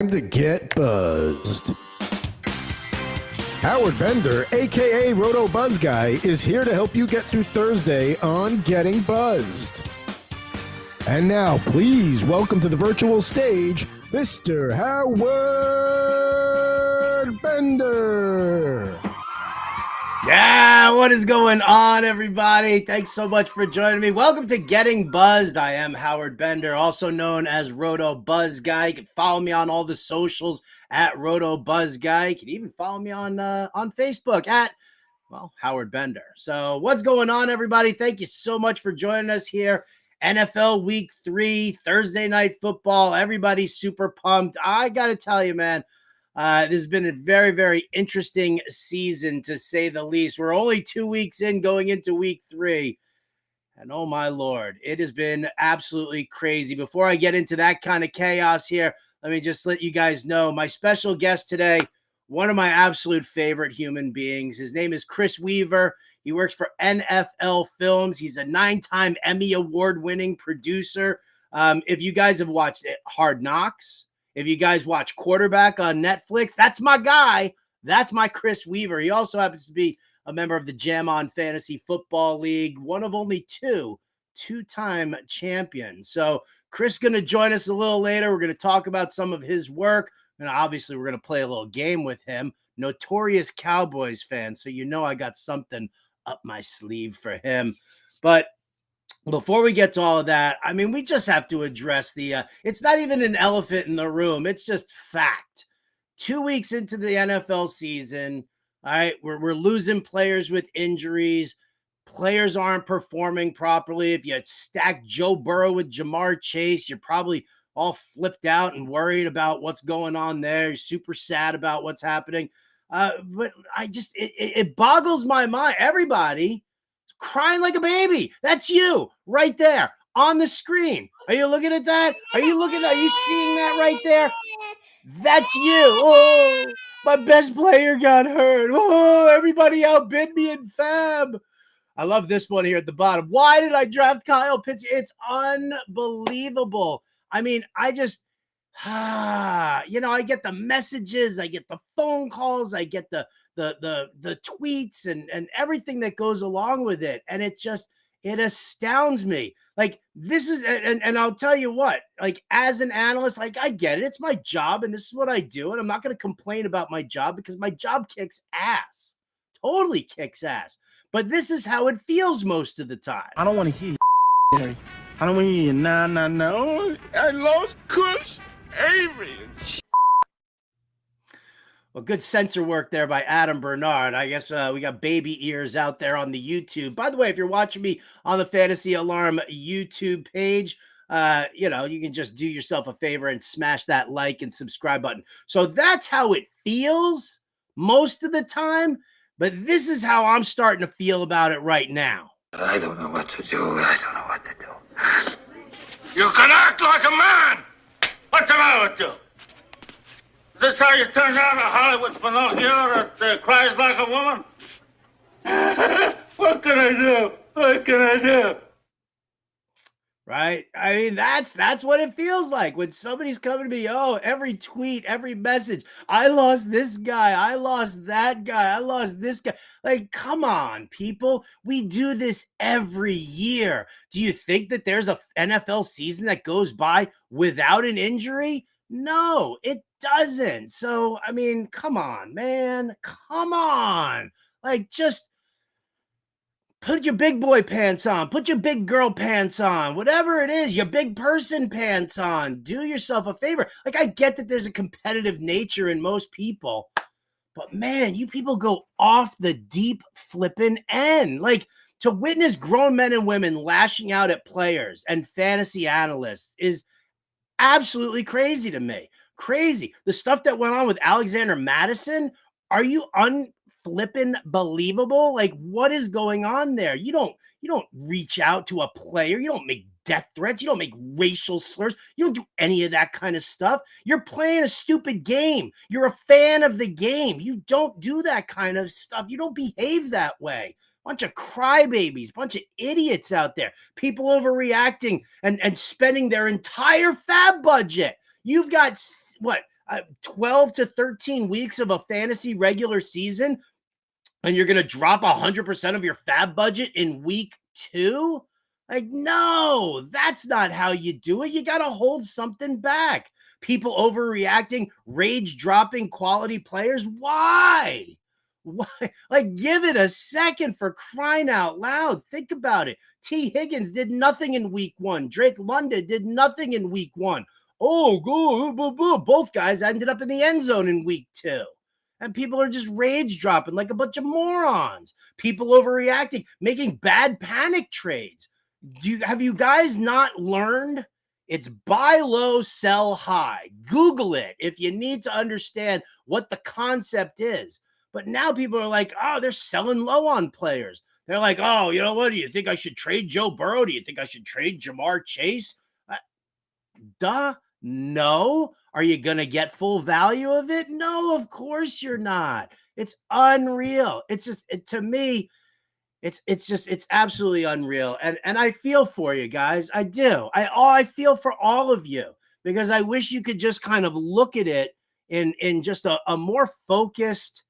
Time to get buzzed. Howard Bender, aka Roto Buzz Guy, is here to help you get through Thursday on Getting Buzzed. And now, please welcome to the virtual stage, Mr. Howard Bender. Yeah, what is going on, everybody? Thanks so much for joining me. Welcome to Getting Buzzed. I am Howard Bender, also known as Roto Buzz Guy. You can follow me on all the socials at Roto Buzz Guy. You can even follow me on Facebook at, well, Howard Bender. So what's going on, everybody? Thank you so much for joining us here. NFL Week 3, Thursday Night Football. Everybody's super pumped. I got to tell you, man, this has been a very, very interesting season, to say the least. We're only 2 weeks in, going into week 3. And oh, my Lord, it has been absolutely crazy. Before I get into that kind of chaos here, let me just let you guys know my special guest today, one of my absolute favorite human beings. His name is Chris Weaver. He works for NFL Films. He's a 9-time Emmy Award-winning producer. If you guys have watched Hard Knocks, if you guys watch Quarterback on Netflix, that's my guy. That's my Chris Weaver. He also happens to be a member of the Jam On Fantasy Football League, one of only two-time champions. So Chris is going to join us a little later. We're going to talk about some of his work. And obviously, we're going to play a little game with him. Notorious Cowboys fan. So you know I got something up my sleeve for him. But before we get to all of that, I mean, we just have to address it's not even an elephant in the room. It's just fact. 2 weeks into the NFL season, all right, we're losing players with injuries. Players aren't performing properly. If you had stacked Joe Burrow with Jamar Chase, you're probably all flipped out and worried about what's going on there. You're super sad about what's happening. But it boggles my mind. Everybody crying like a baby. That's you right there on the screen. Are you looking at that? Are you seeing that right there? That's you. Oh, my best player got hurt. Oh, everybody outbid me in Fab. I love this one here at the bottom. Why did I draft Kyle Pitts? It's unbelievable. I mean, I get the messages, I get the phone calls, I get the tweets and everything that goes along with it. And it astounds me. Like, this is, and I'll tell you what, like, as an analyst, like, I get it. It's my job and this is what I do. And I'm not going to complain about my job because my job kicks ass, totally kicks ass. But this is how it feels most of the time. I don't want to hear you. I don't want to hear you. No. I lost Kush, Avery, and Well, good censor work there by Adam Bernard. I guess we got baby ears out there on the YouTube. By the way, if you're watching me on the Fantasy Alarm YouTube page, you can just do yourself a favor and smash that like and subscribe button. So that's how it feels most of the time. But this is how I'm starting to feel about it right now. I don't know what to do. I don't know what to do. You can act like a man! What's the matter with you? Is this how you turn down a Hollywood Pinocchio that cries like a woman? What can I do? What can I do? Right? I mean, that's what it feels like when somebody's coming to me. Oh, every tweet, every message. I lost this guy. I lost that guy. I lost this guy. Like, come on, people. We do this every year. Do you think that there's a NFL season that goes by without an injury? No, it doesn't. So, I mean, come on, man. Come on. Like, just put your big boy pants on. Put your big girl pants on. Whatever it is, your big person pants on. Do yourself a favor. Like, I get that there's a competitive nature in most people. But, man, you people go off the deep flipping end. Like, to witness grown men and women lashing out at players and fantasy analysts is absolutely crazy to me. Crazy. The stuff that went on with Alexander Madison, are you unflippin' believable? Like, what is going on there? You don't reach out to a player. You don't make death threats. You don't make racial slurs. You don't do any of that kind of stuff. You're playing a stupid game. You're a fan of the game. You don't do that kind of stuff. You don't behave that way. Bunch of crybabies, bunch of idiots out there. People overreacting and spending their entire fab budget. You've got, what, 12 to 13 weeks of a fantasy regular season, and you're going to drop 100% of your fab budget in week 2? Like, no, that's not how you do it. You got to hold something back. People overreacting, rage dropping quality players. Why? Why? Like, give it a second, for crying out loud. Think about it. T. Higgins did nothing in week 1. Drake London did nothing in week 1. Oh, go. Both guys ended up in the end zone in week 2. And people are just rage dropping like a bunch of morons. People overreacting, making bad panic trades. Have you guys not learned? It's buy low, sell high. Google it if you need to understand what the concept is. But now people are like, oh, they're selling low on players. They're like, oh, you know what? Do you think I should trade Joe Burrow? Do you think I should trade Jamar Chase? No. Are you going to get full value of it? No, of course you're not. It's unreal. It's just, to me, it's absolutely unreal. And I feel for you guys. I do. I feel for all of you, because I wish you could just kind of look at it in just a more focused,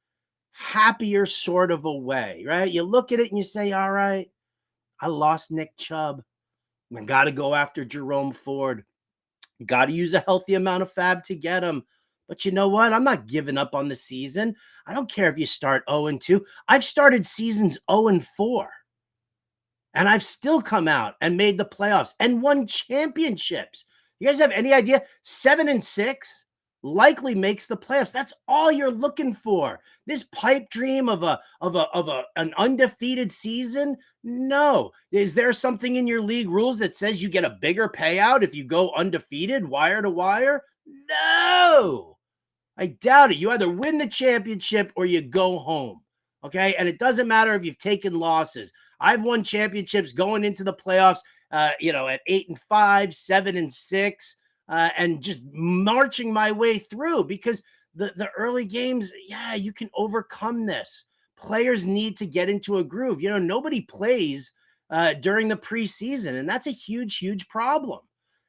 happier sort of a way, right? You look at it and you say, all right, I lost Nick Chubb. I got to go after Jerome Ford. Got to use a healthy amount of fab to get him. But you know what? I'm not giving up on the season. I don't care if you start 0-2. I've started seasons 0-4. And I've still come out and made the playoffs and won championships. You guys have any idea? 7-6 likely makes the playoffs. That's all you're looking for. This pipe dream of an undefeated season? No. Is there something in your league rules that says you get a bigger payout if you go undefeated, wire to wire? No. I doubt it. You either win the championship or you go home. Okay. And it doesn't matter if you've taken losses. I've won championships going into the playoffs, at 8-5, 7-6, and just marching my way through, because the early games, you can overcome this. Players need to get into a groove. Nobody plays during the preseason, and that's a huge, huge problem.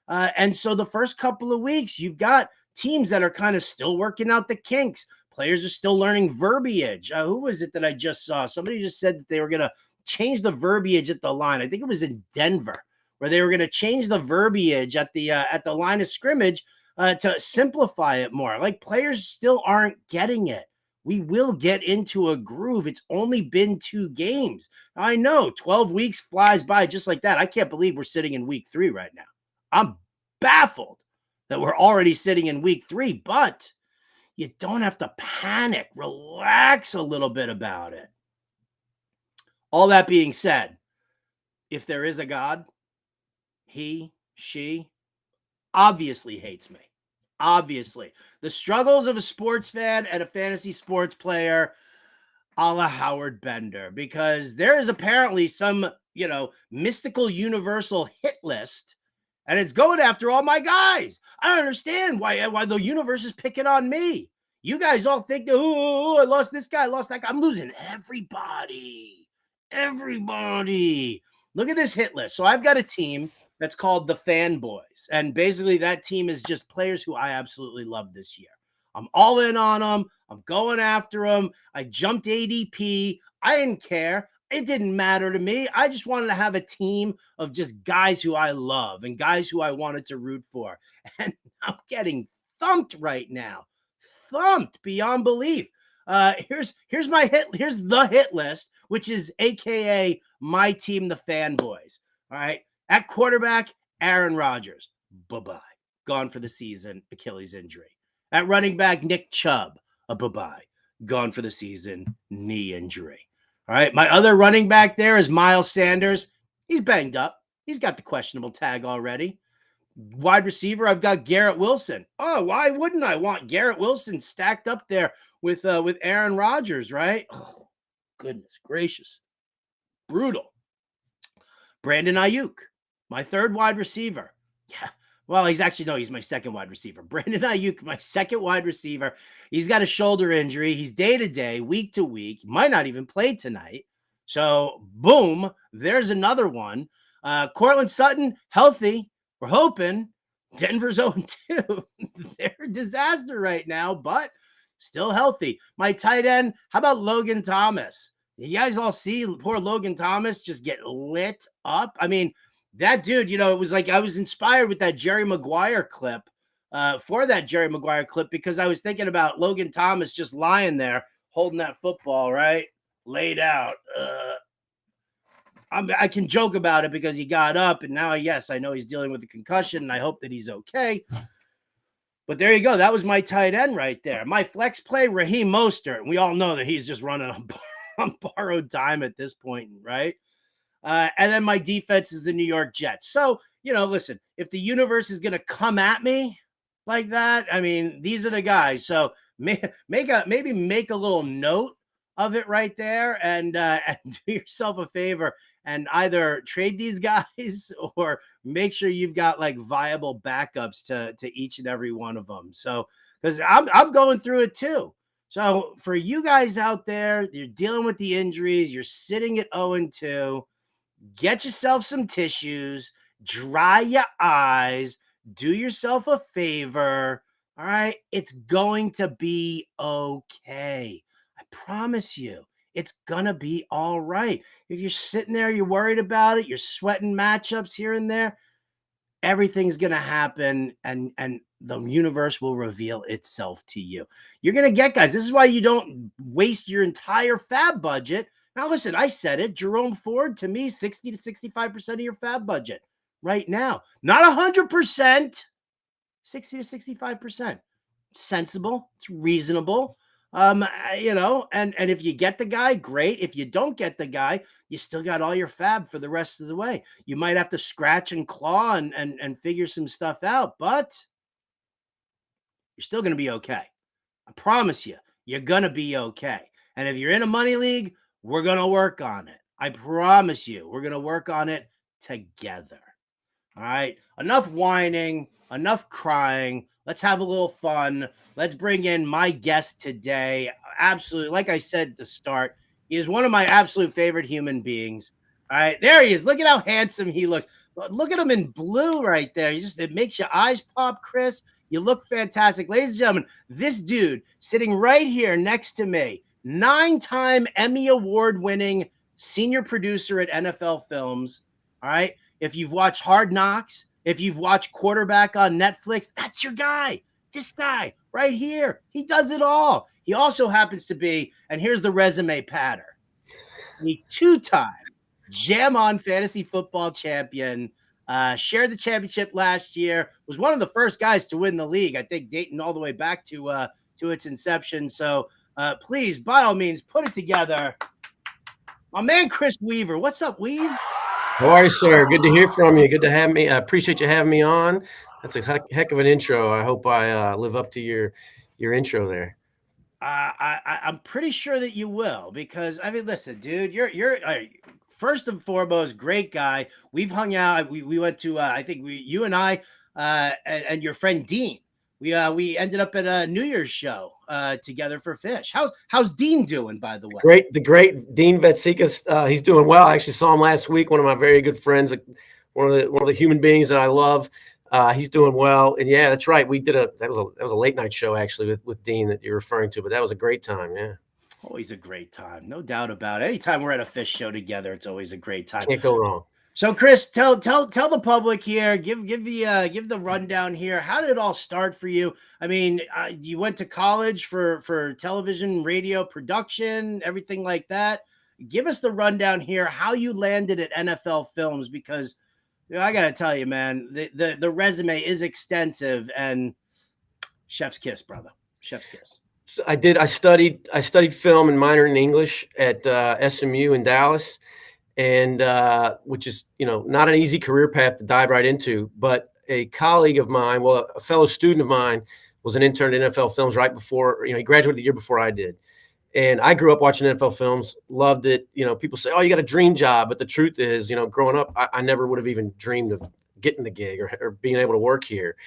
And so the first couple of weeks, you've got teams that are kind of still working out the kinks. Players are still learning verbiage. Who was it that I just saw? Somebody just said that they were going to change the verbiage at the line. I think it was in Denver, where they were going to change the verbiage at the line of scrimmage to simplify it more. Like, players still aren't getting it. We will get into a groove. It's only been 2 games. I know 12 weeks flies by just like that. I can't believe we're sitting in week 3 right now. I'm baffled that we're already sitting in week 3, but you don't have to panic. Relax a little bit about it. All that being said, if there is a God, he, she obviously hates me. Obviously. The struggles of a sports fan and a fantasy sports player, a la Howard Bender, because there is apparently some, mystical universal hit list, and it's going after all my guys. I don't understand why the universe is picking on me. You guys all think that, I lost this guy, I lost that guy. I'm losing everybody. Everybody. Look at this hit list. So I've got a team that's called the Fanboys. And basically that team is just players who I absolutely love this year. I'm all in on them. I'm going after them. I jumped ADP. I didn't care. It didn't matter to me. I just wanted to have a team of just guys who I love and guys who I wanted to root for. And I'm getting thumped right now. Thumped beyond belief. Here's the hit list, which is AKA my team, the Fanboys. All right. At quarterback, Aaron Rodgers. Bye-bye. Gone for the season, Achilles injury. At running back, Nick Chubb. Bye-bye. Gone for the season, knee injury. All right. My other running back there is Miles Sanders. He's banged up. He's got the questionable tag already. Wide receiver, I've got Garrett Wilson. Oh, why wouldn't I want Garrett Wilson stacked up there with Aaron Rodgers, right? Oh, goodness gracious. Brutal. Brandon Ayuk, my third wide receiver. Yeah. Well, he's my second wide receiver. Brandon Ayuk, my second wide receiver. He's got a shoulder injury. He's day-to-day, week-to-week. Might not even play tonight. So, boom, there's another one. Cortland Sutton, healthy. We're hoping. Denver's 0-2. They're a disaster right now, but still healthy. My tight end, how about Logan Thomas? You guys all see poor Logan Thomas just get lit up. I mean, that dude, it was like I was inspired with that Jerry Maguire clip because I was thinking about Logan Thomas just lying there holding that football, right? Laid out. I can joke about it because he got up and now, yes, I know he's dealing with a concussion and I hope that he's okay. But there you go. That was my tight end right there. My flex play, Raheem Mostert. We all know that he's just running on borrowed time at this point, right? And then my defense is the New York Jets. So, listen, if the universe is going to come at me like that, I mean, these are the guys. So maybe make a little note of it right there and do yourself a favor and either trade these guys or make sure you've got like viable backups to each and every one of them. So, because I'm going through it too. So for you guys out there, you're dealing with the injuries, you're sitting at 0-2, get yourself some tissues, dry your eyes, do yourself a favor. All right. It's going to be okay. I promise you. It's going to be all right. If you're sitting there, you're worried about it, you're sweating matchups here and there, everything's going to happen and the universe will reveal itself to you. You're going to get guys. This is why you don't waste your entire fab budget. Now, listen, I said it. Jerome Ford, to me, 60 to 65% of your fab budget right now. Not 100%, 60 to 65%. Sensible. It's reasonable. And if you get the guy, great. If you don't get the guy, you still got all your fab for the rest of the way. You might have to scratch and claw and figure some stuff out, but you're still going to be okay. I promise you, you're going to be okay. And if you're in a money league, we're going to work on it. I promise you, we're going to work on it together. All right. Enough whining, enough crying. Let's have a little fun. Let's bring in my guest today. Absolutely. Like I said at the start, he is one of my absolute favorite human beings. All right. There he is. Look at how handsome he looks. Look at him in blue right there. It makes your eyes pop, Chris. You look fantastic. Ladies and gentlemen, this dude sitting right here next to me, 9-time Emmy Award-winning senior producer at NFL Films. All right. If you've watched Hard Knocks, if you've watched Quarterback on Netflix, that's your guy. This guy right here. He does it all. He also happens to be, and here's the resume patter, the 2-time Jam On Fantasy Football champion, shared the championship last year, was one of the first guys to win the league, I think dating all the way back to its inception. So please, by all means, put it together. My man, Chris Weaver. What's up, Weave? How are you, sir? Good to hear from you. Good to have me. I appreciate you having me on. That's a heck of an intro. I hope I live up to your intro there. I'm pretty sure that you will, because I mean, listen, dude, you're first and foremost great guy. We've hung out. We went to I think you and I and your friend Dean. We ended up at a New Year's show together for Phish. How's Dean doing, by the way? The great Dean Vetsikas. He's doing well. I actually saw him last week. One of my very good friends, one of the human beings that I love. He's doing well, and yeah, that's right. We did that was a late night show actually with Dean that you're referring to, but that was a great time. Yeah, always a great time, no doubt about it. Anytime we're at a Phish show together, it's always a great time. Can't go wrong. So, Chris, tell the public here, give the rundown here. How did it all start for you? I mean, you went to college for television, radio production, everything like that. Give us the rundown here, how you landed at NFL Films, because I got to tell you, man, the resume is extensive, and chef's kiss, brother. Chef's kiss. So I studied film and minored in English at SMU in Dallas. And which is, not an easy career path to dive right into. But a colleague of mine, a fellow student of mine, was an intern at NFL Films right before, he graduated the year before I did. And I grew up watching NFL Films, loved it. People say, oh, you got a dream job. But the truth is, growing up, I never would have even dreamed of getting the gig or being able to work here.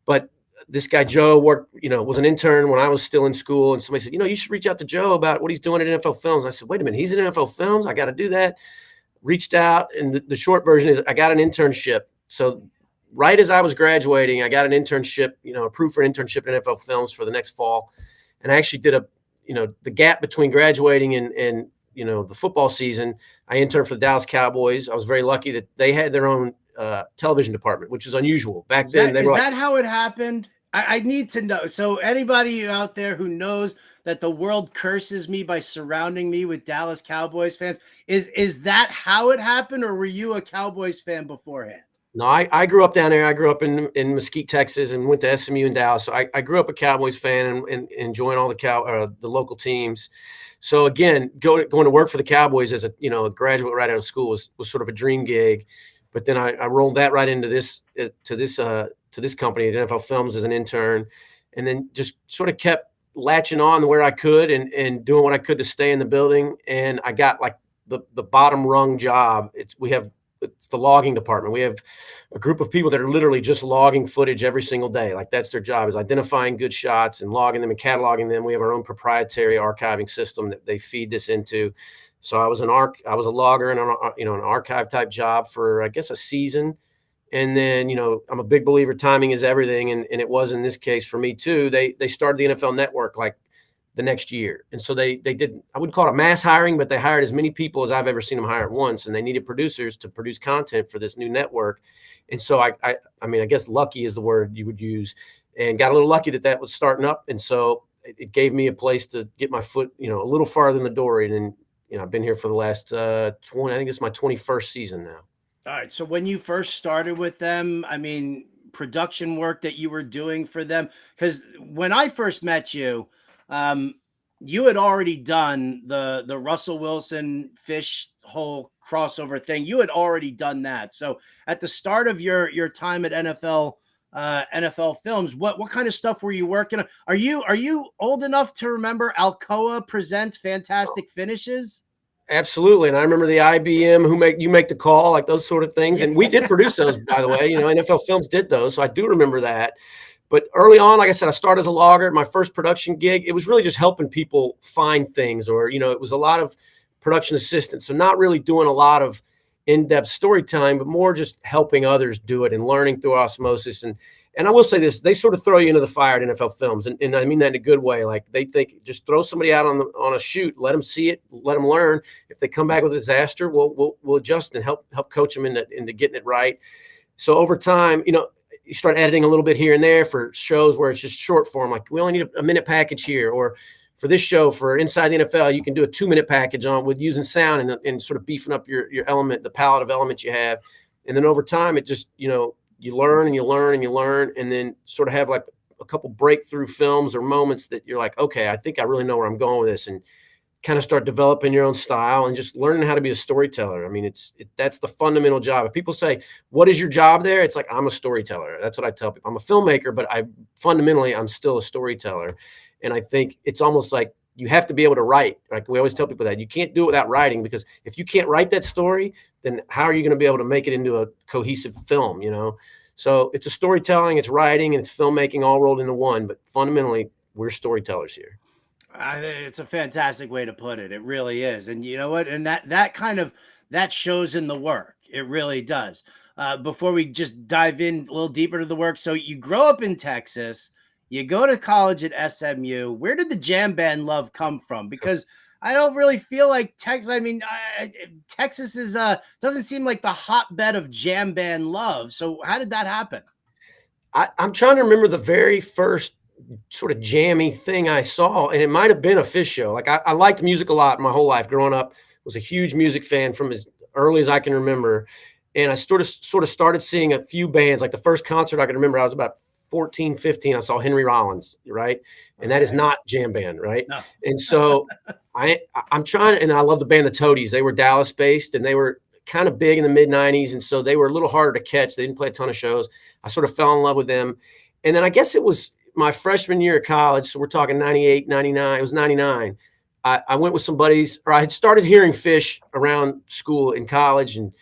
But this guy, Joe, was an intern when I was still in school. And somebody said, you should reach out to Joe about what he's doing at NFL Films. I said, wait a minute, he's in NFL Films? I got to do that. Reached out, and the short version is I got an internship. So right as I was graduating, I got an internship, approved for an internship in NFL Films for the next fall. And I actually did the gap between graduating and the football season, I interned for the Dallas Cowboys. I was very lucky that they had their own television department, which is unusual. Back then, is that how it happened? I need to know. So anybody out there who knows that the world curses me by surrounding me with Dallas Cowboys fans, is that how it happened, or were you a Cowboys fan beforehand? No, I grew up down there. I grew up in Mesquite, Texas, and went to SMU in Dallas. So I grew up a Cowboys fan and enjoying all the local teams. So again, going to work for the Cowboys as a graduate right out of school was sort of a dream gig. But then I rolled that right into this company at NFL Films as an intern, and then just sort of kept latching on where I could and doing what I could to stay in the building. And I got like the bottom rung job. It's the logging department. We have a group of people that are literally just logging footage every single day. Like that's their job, is identifying good shots and logging them and cataloging them. We have our own proprietary archiving system that they feed this into. So I was a logger and an archive type job for, I guess, a season. And then, I'm a big believer timing is everything. And it was in this case for me too. They started the NFL Network like the next year. And so they did, I wouldn't call it mass hiring, but they hired as many people as I've ever seen them hire at once. And they needed producers to produce content for this new network. And so I guess lucky is the word you would use, and got a little lucky that was starting up. And so it gave me a place to get my foot, a little farther in the door. And then, I've been here for the last I think it's my 21st season now. All right. So when you first started with them, production work that you were doing for them, because when I first met you, you had already done the Russell Wilson Phish whole crossover thing. You had already done that. So at the start of your time at NFL Films, what kind of stuff were you working on? Are you old enough to remember Alcoa Presents Fantastic Finishes? Absolutely. And I remember the IBM you make the call, like those sort of things. And we did produce those, by the way. NFL Films did those. So I do remember that. But early on, like I said, I started as a logger. My first production gig, it was really just helping people find things, or, it was a lot of production assistance. So not really doing a lot of in-depth storytelling, but more just helping others do it and learning through osmosis. And I will say this, they sort of throw you into the fire at NFL Films. And I mean that in a good way. Like they think, just throw somebody out on a shoot, let them see it, let them learn. If they come back with a disaster, we'll adjust and help coach them into getting it right. So over time, you start editing a little bit here and there for shows where it's just short form. Like we only need a minute package here, or for this show for Inside the NFL, you can do a 2-minute package with using sound and sort of beefing up your element, the palette of elements you have. And then over time, it just, you learn and you learn and you learn, and then sort of have like a couple breakthrough films or moments that you're like, okay, I think I really know where I'm going with this, and kind of start developing your own style and just learning how to be a storyteller. I mean, that's the fundamental job. If people say, what is your job there? It's like, I'm a storyteller. That's what I tell people. I'm a filmmaker, but I'm still a storyteller. And I think it's almost like you have to be able to write. Like we always tell people that you can't do it without writing, because if you can't write that story, then how are you going to be able to make it into a cohesive film, So it's a storytelling, it's writing, and it's filmmaking all rolled into one. But fundamentally, we're storytellers here. It's a fantastic way to put it. It really is. And you know what? And that shows in the work. It really does. Before we just dive in a little deeper to the work. So you grow up in Texas, you go to college at SMU. Where did the jam band love come from? Because I don't really feel like Texas. Texas is doesn't seem like the hotbed of jam band love. So how did that happen? I'm trying to remember the very first sort of jammy thing I saw, and it might have been a Phish show. Like I liked music a lot my whole life. Growing up, was a huge music fan from as early as I can remember. And I sort of started seeing a few bands. Like the first concert I can remember, I was about 14, 15. I saw Henry Rollins, right? And that is not jam band, right? No. And so I'm trying, and I love the band The Toadies. They were Dallas based, and they were kind of big in the mid 90s. And so they were a little harder to catch. They didn't play a ton of shows. I sort of fell in love with them. And then I guess it was my freshman year of college. So we're talking 98, 99. It was 99. I went with some buddies, or I had started hearing Phish around school in college and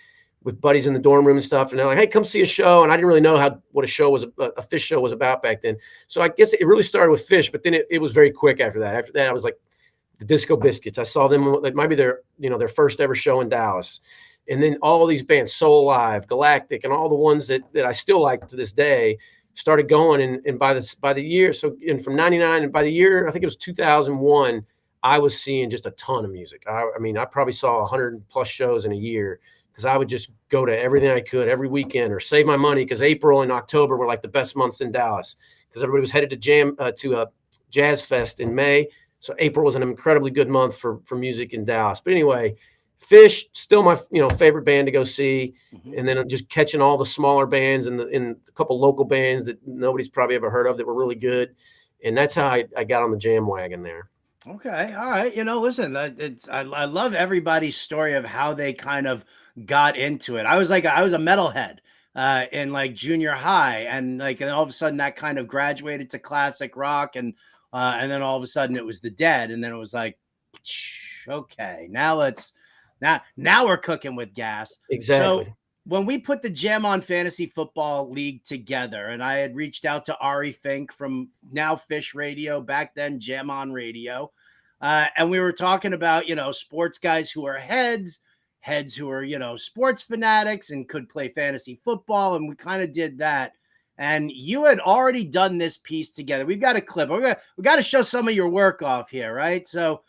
with buddies in the dorm room and stuff. And they're like, hey, come see a show. And I didn't really know what a Phish show was about back then. So I guess it really started with Phish, but then it was very quick after that. After that, I was like the Disco Biscuits. I saw them, like maybe their first ever show in Dallas. And then all these bands, Soul Alive, Galactic, and all the ones that I still like to this day started going. And by the year, so and from 99, and by the year, I think it was 2001, I was seeing just a ton of music. I mean, I probably saw 100 plus shows in a year because I would just go to everything I could every weekend or save my money because April and October were like the best months in Dallas because everybody was headed to a Jazz Fest in May. So April was an incredibly good month for music in Dallas. But anyway, Phish, still my favorite band to go see. Mm-hmm. And then just catching all the smaller bands and a couple local bands that nobody's probably ever heard of that were really good. And that's how I got on the jam wagon there. Okay. All right. Listen, I love everybody's story of how they kind of got into it. I was a metalhead in like junior high, and then all of a sudden that kind of graduated to classic rock, and then all of a sudden it was the Dead, and then it was like, okay, now we're cooking with gas. Exactly. So when we put the Jam On Fantasy Football League together, and I had reached out to Ari Fink from now Phish Radio, back then Jam On Radio, and we were talking about, sports guys who are heads who are, sports fanatics and could play fantasy football, and we kind of did that. And you had already done this piece together. We've got a clip. We got to show some of your work off here, right? So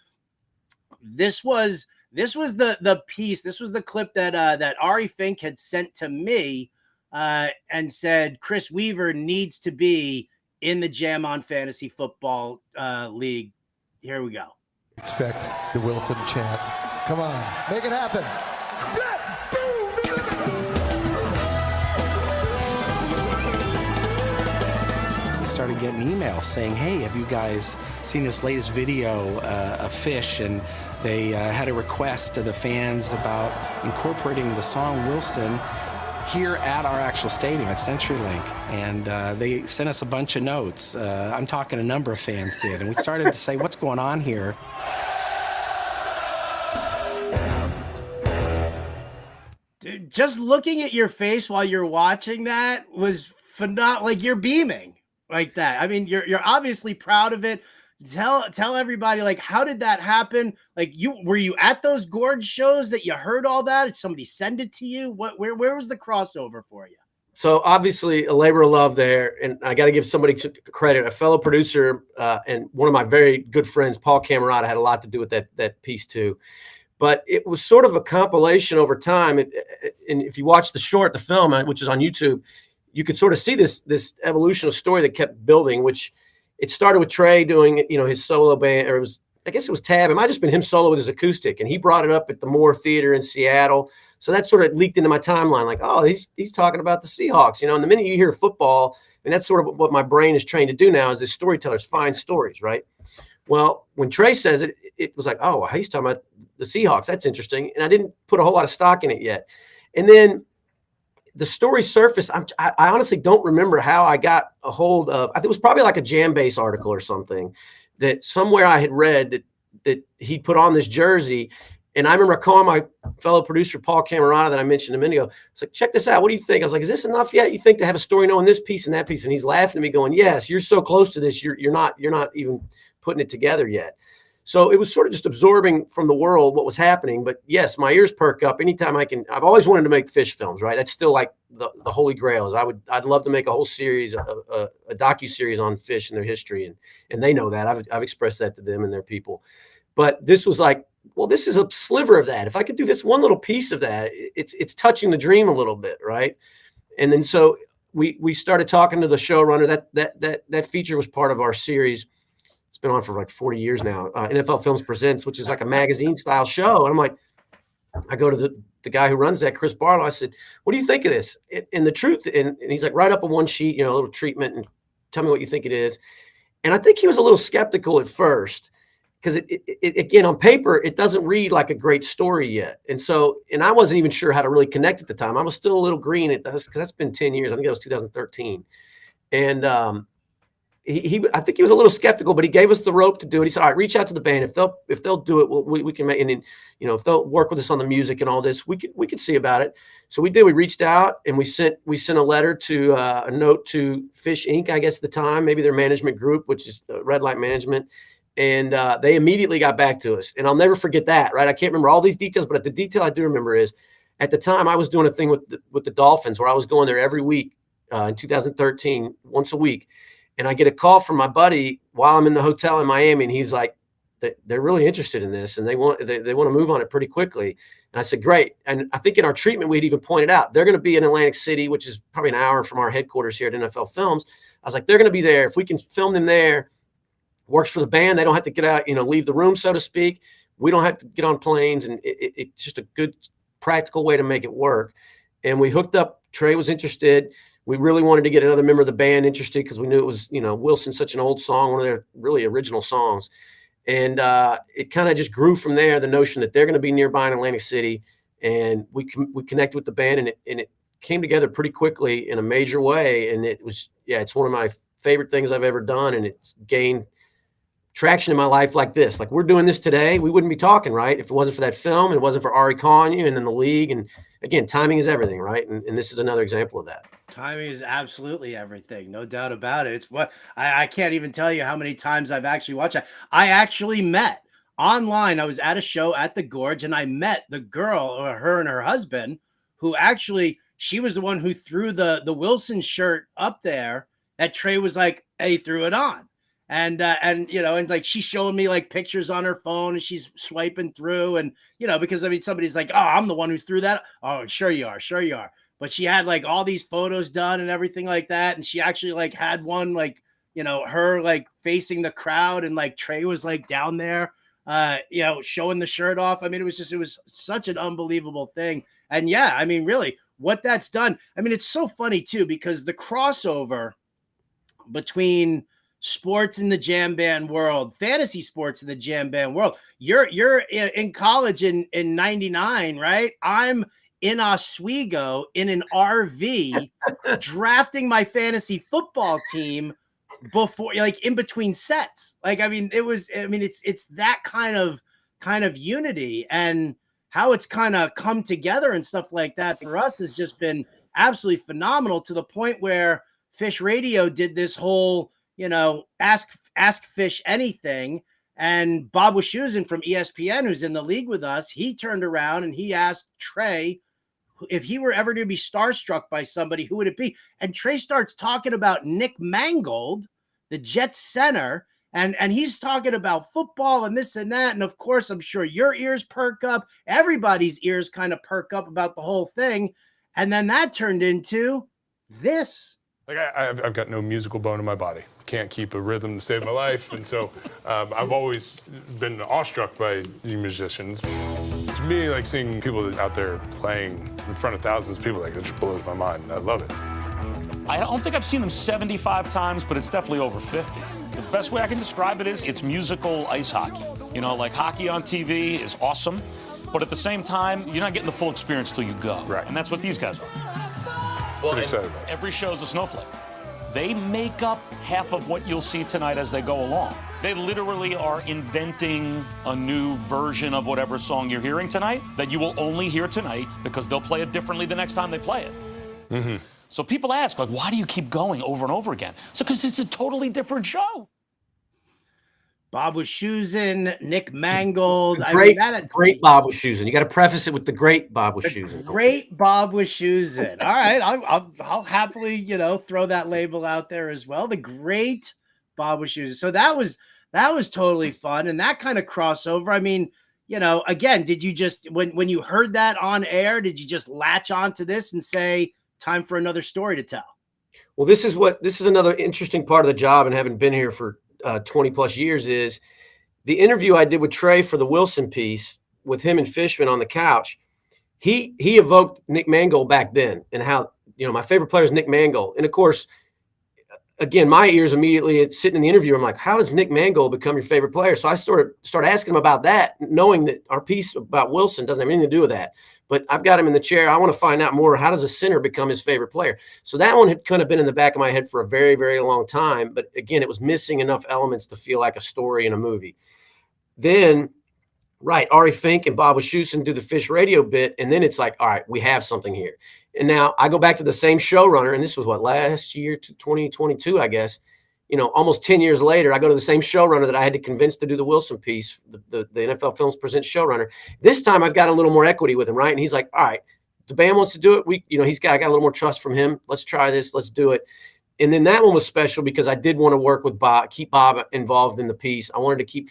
this was the piece. This was the clip that Ari Fink had sent to me and said Chris Weaver needs to be in the Jam On Fantasy Football League. Here we go. Expect the Wilson chant. Come on, make it happen. We started getting emails saying, hey, have you guys seen this latest video of Phish? And they had a request to the fans about incorporating the song Wilson here at our actual stadium at CenturyLink. And they sent us a bunch of notes. I'm talking a number of fans did. And we started to say, what's going on here? Dude, just looking at your face while you're watching that was phenomenal. Like, you're beaming like that. I mean, you're obviously proud of it. Tell everybody, like, how did that happen? Like, were you at those Gorge shows that you heard all that? Did somebody send it to you? Where was the crossover for you? So obviously a labor of love there. And I got to give somebody credit, a fellow producer and one of my very good friends, Paul Camerata, had a lot to do with that piece too. But it was sort of a compilation over time. And if you watch the film, which is on YouTube, you could sort of see this evolution of story that kept building, which it started with Trey doing, his solo band, or I guess it was Tab. It might have just been him solo with his acoustic. And he brought it up at the Moore Theater in Seattle. So that sort of leaked into my timeline, like, oh, he's talking about the Seahawks, And the minute you hear football, and that's sort of what my brain is trained to do now, is this storytellers find stories, right? Well, when Trey says it, it was like, oh, he's talking about the Seahawks. That's interesting. And I didn't put a whole lot of stock in it yet. And then the story surfaced. I honestly don't remember how I got a hold of. I think it was probably like a Jam-Base article or something that somewhere I had read that he put on this jersey. And I remember calling my fellow producer, Paul Camerata, that I mentioned a minute ago. It's like, check this out. What do you think? I was like, is this enough yet? You think to have a story knowing this piece and that piece? And he's laughing at me going, yes, you're so close to this. You're not even putting it together yet. So it was sort of just absorbing from the world what was happening. But yes, my ears perk up anytime I can. I've always wanted to make Phish films, right? That's still like the holy grail. I'd love to make a whole series, a docu-series on Phish and their history. And they know that. I've expressed that to them and their people. But this was like, well, this is a sliver of that. If I could do this one little piece of that, it's touching the dream a little bit, right? And then so we started talking to the showrunner. That feature was part of our series. It's been on for like 40 years now. NFL Films Presents, which is like a magazine style show. And I'm like, I go to the guy who runs that, Chris Barlow. I said, what do you think of this? And the truth, and he's like, write up on one sheet, a little treatment, and tell me what you think it is. And I think he was a little skeptical at first because it again, on paper, it doesn't read like a great story yet. And I wasn't even sure how to really connect at the time. I was still a little green at this because that's been 10 years. I think that was 2013. And I think he was a little skeptical, but he gave us the rope to do it. He said, all right, reach out to the band. If they'll do it, we can make, and then, if they'll work with us on the music and all this, we could see about it. So we did. We reached out and we sent a letter to a note to Phish Inc., I guess at the time, maybe their management group, which is Red Light Management. And they immediately got back to us. And I'll never forget that, right? I can't remember all these details, but the detail I do remember is at the time I was doing a thing with the Dolphins where I was going there every week in 2013, once a week. And I get a call from my buddy while I'm in the hotel in Miami. And he's like, they're really interested in this and they want to move on it pretty quickly. And I said, great. And I think in our treatment, we'd even pointed out they're going to be in Atlantic City, which is probably an hour from our headquarters here at NFL Films. I was like, they're going to be there. If we can film them there, works for the band. They don't have to get out, leave the room, so to speak. We don't have to get on planes. And it's just a good practical way to make it work. And we hooked up. Trey was interested. We really wanted to get another member of the band interested because we knew it was, Wilson's such an old song, one of their really original songs. And it kind of just grew from there, the notion that they're going to be nearby in Atlantic City. And we connected with the band, and it came together pretty quickly in a major way. And it was, it's one of my favorite things I've ever done. And it's gained traction in my life like this. Like we're doing this today, we wouldn't be talking, right? If it wasn't for that film, and it wasn't for Ari calling you and then the league. And again, timing is everything, right? And this is another example of that. Timing is absolutely everything. No doubt about it. It's what I can't even tell you how many times I've actually watched it. I actually met online. I was at a show at the Gorge and I met the girl, or her and her husband, who actually, she was the one who threw the Wilson shirt up there that Trey was like, hey, threw it on. And like she's showing me like pictures on her phone and she's swiping through and, because somebody's like, oh, I'm the one who threw that. Oh, sure you are. Sure you are. But she had like all these photos done and everything like that. And she actually like had one, like, her like facing the crowd and like Trey was like down there, showing the shirt off. I mean, it was such an unbelievable thing. And yeah, I mean, really what that's done. I mean, it's so funny too, because the crossover between sports in the jam band world, fantasy sports in the jam band world, you're in college in 99, right? I'm in Oswego in an RV drafting my fantasy football team before, like in between sets. Like, I mean, it's that kind of unity, and how it's kind of come together and stuff like that for us has just been absolutely phenomenal, to the point where Phish Radio did this whole, ask Phish anything. And Bob Wischusen from ESPN, who's in the league with us, he turned around and he asked Trey if he were ever to be starstruck by somebody, who would it be? And Trey starts talking about Nick Mangold, the Jets center, and he's talking about football and this and that. And of course, I'm sure your ears perk up. Everybody's ears kind of perk up about the whole thing. And then that turned into this. Like I've got no musical bone in my body. Can't keep a rhythm to save my life. And so I've always been awestruck by musicians. To me, like seeing people out there playing in front of thousands of people, like it just blows my mind. I love it. I don't think I've seen them 75 times, but it's definitely over 50. The best way I can describe it is it's musical ice hockey. Like hockey on TV is awesome, but at the same time, you're not getting the full experience till you go. Right. And that's what these guys are. Well, pretty excited about it. Every show is a snowflake. They make up half of what you'll see tonight as they go along. They literally are inventing a new version of whatever song you're hearing tonight that you will only hear tonight, because they'll play it differently the next time they play it. Mm-hmm. So people ask, like, why do you keep going over and over again? So because it's a totally different show. Bob Wischusen, Nick Mangold. Great Bob Wischusen. You got to preface it with the great Bob Wischusen. Great Bob Wischusen. All right, I'll happily throw that label out there as well. The great Bob Wischusen. So that was totally fun, and that kind of crossover. I mean, again, did you just when you heard that on air, did you just latch onto this and say, time for another story to tell? Well, this is another interesting part of the job, and having been here for 20 plus years, is the interview I did with Trey for the Wilson piece with him and Fishman on the couch. He evoked Nick Mangold back then, and how, my favorite player is Nick Mangold. And of course, again, my ears immediately, it's sitting in the interview, I'm like, how does Nick Mangold become your favorite player? So I started asking him about that, knowing that our piece about Wilson doesn't have anything to do with that. But I've got him in the chair. I want to find out more. How does a center become his favorite player? So that one had kind of been in the back of my head for a very, very long time. But again, it was missing enough elements to feel like a story in a movie. Then, right, Ari Fink and Bob Wischusen do the Phish Radio bit. And then it's like, all right, we have something here. And now I go back to the same showrunner. And this was last year, to 2022, I guess. Almost 10 years later, I go to the same showrunner that I had to convince to do the Wilson piece, the NFL Films Presents showrunner. This time I've got a little more equity with him, right? And he's like, all right, the band wants to do it. I got a little more trust from him. Let's try this. Let's do it. And then that one was special because I did want to work with Bob, keep Bob involved in the piece. I wanted to keep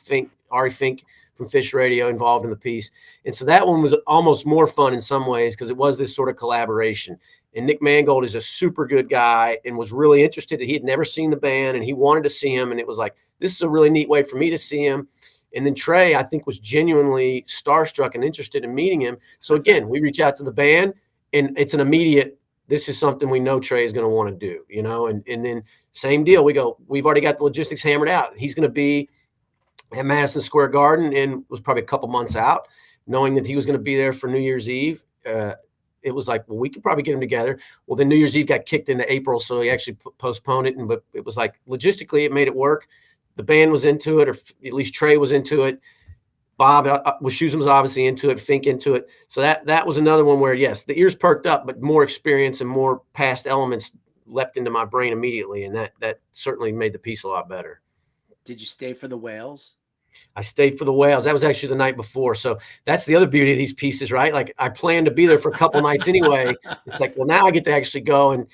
Ari Fink from Phish Radio involved in the piece. And so that one was almost more fun in some ways because it was this sort of collaboration. And Nick Mangold is a super good guy and was really interested. He had never seen the band and he wanted to see him. And it was like, this is a really neat way for me to see him. And then Trey, I think, was genuinely starstruck and interested in meeting him. So again, we reach out to the band and it's an immediate, this is something we know Trey is going to want to do, and then same deal. We've already got the logistics hammered out. He's going to be at Madison Square Garden and was probably a couple months out, knowing that he was going to be there for New Year's Eve. It was like, well, we could probably get him together. Well, then New Year's Eve got kicked into April, so he actually postponed it. But it was like, logistically, it made it work. The band was into it, or at least Trey was into it. Bob Wischusen was obviously into it, Fink into it. So that was another one where, yes, the ears perked up, but more experience and more past elements leapt into my brain immediately. And that certainly made the piece a lot better. Did you stay for the whales? I stayed for the whales. That was actually the night before. So that's the other beauty of these pieces, right? Like I planned to be there for a couple nights anyway. It's like, well, now I get to actually go and,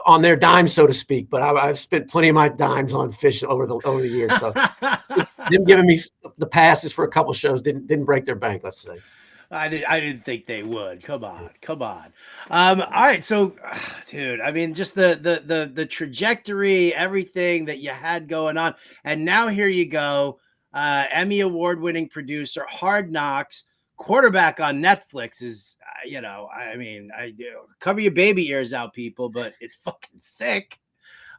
on their dime, so to speak. But I've spent plenty of my dimes on Phish over the years. So them giving me the passes for a couple shows didn't break their bank, let's say. I didn't think they would. Come on. All right. So, dude, I mean, just the trajectory, everything that you had going on. And now here you go. Emmy award-winning producer, Hard Knocks, quarterback on Netflix is, I cover your baby ears out, people, but it's fucking sick.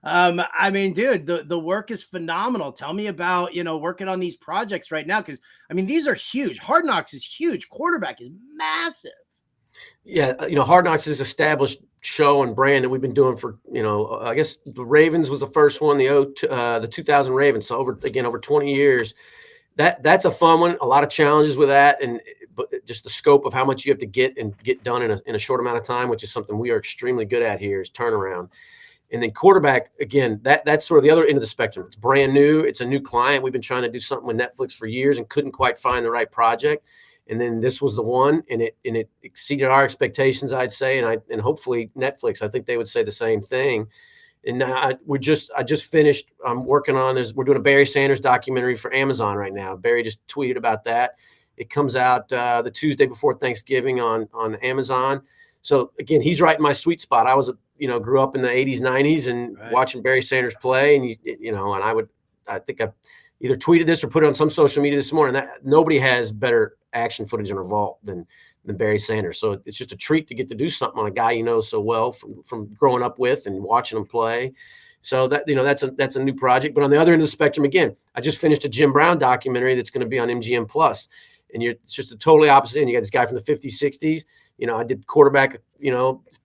I mean, dude, the work is phenomenal. Tell me about, working on these projects right now. Cause I mean, these are huge. Hard Knocks is huge. Quarterback is massive. Yeah. Hard Knocks is established show and brand that we've been doing for, I guess the Ravens was the first one, the 2000 Ravens. So over 20 years, that's a fun one. A lot of challenges with that. But just the scope of how much you have to get done in a short amount of time, which is something we are extremely good at here, is turnaround. And then quarterback, again, that's sort of the other end of the spectrum. It's brand new. It's a new client. We've been trying to do something with Netflix for years and couldn't quite find the right project. And then this was the one, and it exceeded our expectations, I'd say. And hopefully Netflix, I think they would say the same thing. And I just finished. I'm working on this. We're doing a Barry Sanders documentary for Amazon right now. Barry just tweeted about that. It comes out the Tuesday before Thanksgiving on Amazon. So again, he's right in my sweet spot. I was, grew up in the 80s, 90s and watching Barry Sanders play. And, and I think I either tweeted this or put it on some social media this morning, that nobody has better action footage in a vault than Barry Sanders. So it's just a treat to get to do something on a guy so well from growing up with and watching him play. So that's a new project. But on the other end of the spectrum, again, I just finished a Jim Brown documentary that's going to be on MGM Plus. And it's just a totally opposite. And you got this guy from the 50s, 60s. I did quarterback,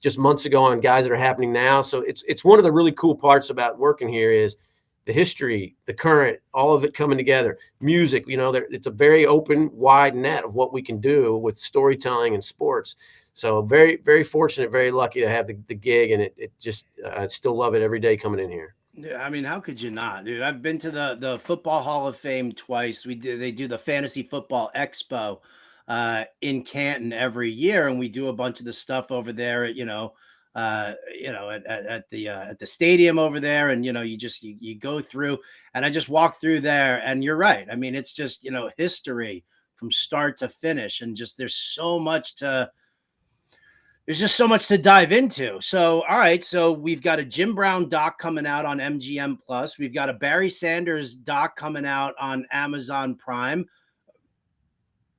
just months ago on guys that are happening now. So it's one of the really cool parts about working here is the history, the current, all of it coming together. Music, it's a very open, wide net of what we can do with storytelling and sports. So very, very fortunate, very lucky to have the gig. And it just, I still love it every day coming in here. Yeah, I mean, how could you not, dude? I've been to the Football Hall of Fame twice. They do the Fantasy Football Expo in Canton every year, and we do a bunch of the stuff over there at the stadium over there, and you go through, and I just walk through there, and you're right. I mean, it's just history from start to finish, and just there's just so much to dive into. So, all right. So we've got a Jim Brown doc coming out on MGM Plus. We've got a Barry Sanders doc coming out on Amazon Prime.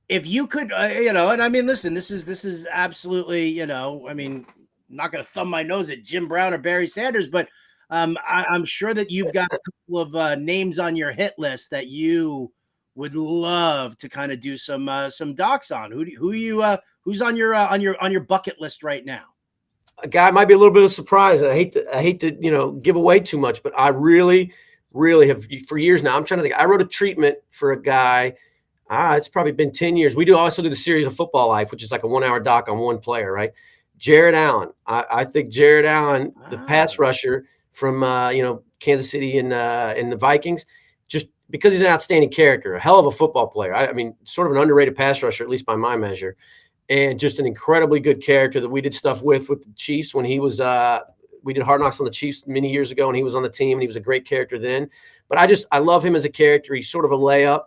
If you could, and I mean, listen, this is absolutely, I mean, I'm not going to thumb my nose at Jim Brown or Barry Sanders, but I'm sure that you've got a couple of names on your hit list that you would love to kind of do some docs on. Who's on your bucket list right now? A guy might be a little bit of a surprise. I hate to give away too much, but I really have for years now. I'm trying to think. I wrote a treatment for a guy. It's probably been 10 years. We also do the series of Football Life, which is like a 1-hour doc on one player, right? Jared Allen. I think Jared Allen, the pass rusher from Kansas City and the Vikings, just because he's an outstanding character, a hell of a football player. I mean, sort of an underrated pass rusher, at least by my measure. and just an incredibly good character that we did stuff with the Chiefs when he was we did Hard Knocks on the Chiefs many years ago, and he was on the team, and he was a great character then. But I love him as a character. He's sort of a layup,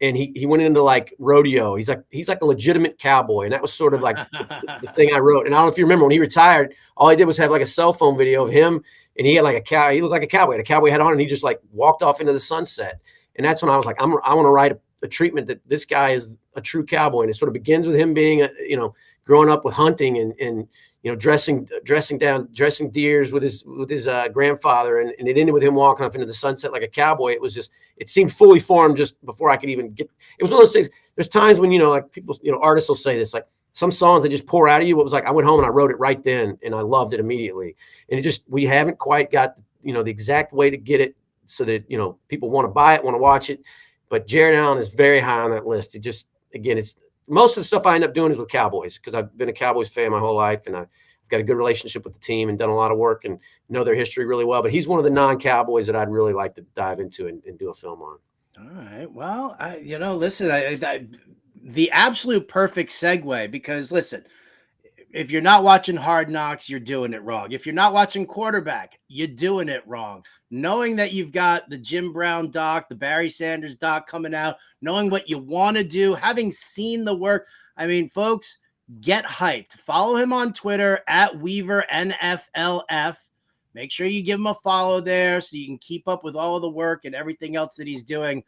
and he went into like rodeo. He's like a legitimate cowboy, and that was sort of like the thing I wrote. And I don't know if you remember when he retired, all he did was have like a cell phone video of him, and he had like he looked like a cowboy, had a cowboy hat on, and he just like walked off into the sunset. And that's when I was like, I want to write a treatment that this guy is a true cowboy, and it sort of begins with him being growing up with hunting and dressing deers with his grandfather, and it ended with him walking off into the sunset like a cowboy. It seemed fully formed just before I could even get. It was one of those things. There's times when like people, artists will say this, like some songs that just pour out of you. It was like I went home and I wrote it right then, and I loved it immediately. And we haven't quite got the exact way to get it so that people want to buy it, want to watch it. But Jared Allen is very high on that list. It's most of the stuff I end up doing is with Cowboys, because I've been a Cowboys fan my whole life, and I've got a good relationship with the team and done a lot of work and know their history really well. But he's one of the non-Cowboys that I'd really like to dive into and do a film on. All right. Well, listen, the absolute perfect segue, because listen, if you're not watching Hard Knocks, you're doing it wrong. If you're not watching Quarterback, you're doing it wrong. Knowing that you've got the Jim Brown doc, the Barry Sanders doc coming out, knowing what you want to do, having seen the work. I mean, folks, get hyped. Follow him on Twitter at Weaver NFLF. Make sure you give him a follow there so you can keep up with all of the work and everything else that he's doing.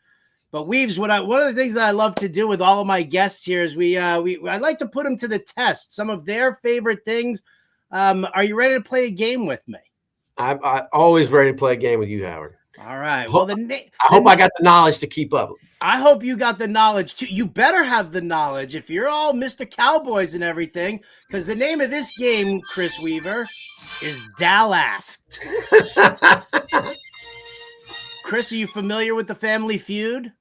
But Weaves, one of the things that I love to do with all of my guests here is I like to put them to the test. Some of their favorite things. Are you ready to play a game with me? I'm always ready to play a game with you, Howard. All right. I hope I got the knowledge to keep up. I hope you got the knowledge too. You better have the knowledge if you're all Mr. Cowboys and everything, because the name of this game, Chris Weaver, is Dallasked. Chris, are you familiar with the Family Feud?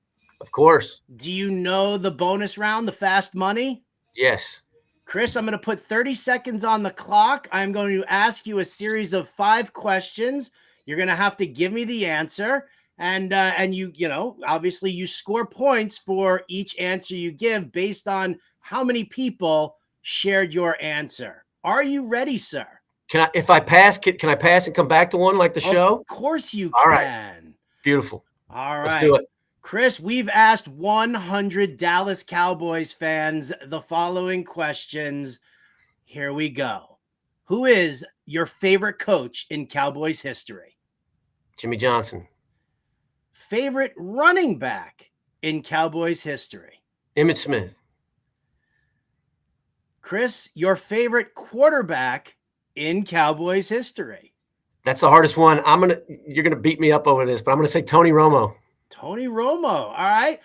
Of course. Do you know the bonus round, the fast money? Yes. Chris, I'm going to put 30 seconds on the clock. I'm going to ask you a series of 5 questions. You're going to have to give me the answer. And obviously you score points for each answer you give based on how many people shared your answer. Are you ready, sir? If I pass, can I pass and come back to one like the show? Of course you All can. Right. Beautiful. All right. Let's do it. Chris, we've asked 100 Dallas Cowboys fans the following questions. Here we go. Who is your favorite coach in Cowboys history? Jimmy Johnson. Favorite running back in Cowboys history? Emmitt Smith. Chris, your favorite quarterback in Cowboys history? That's the hardest one. You're gonna beat me up over this, but I'm gonna say Tony Romo. Tony Romo. All right.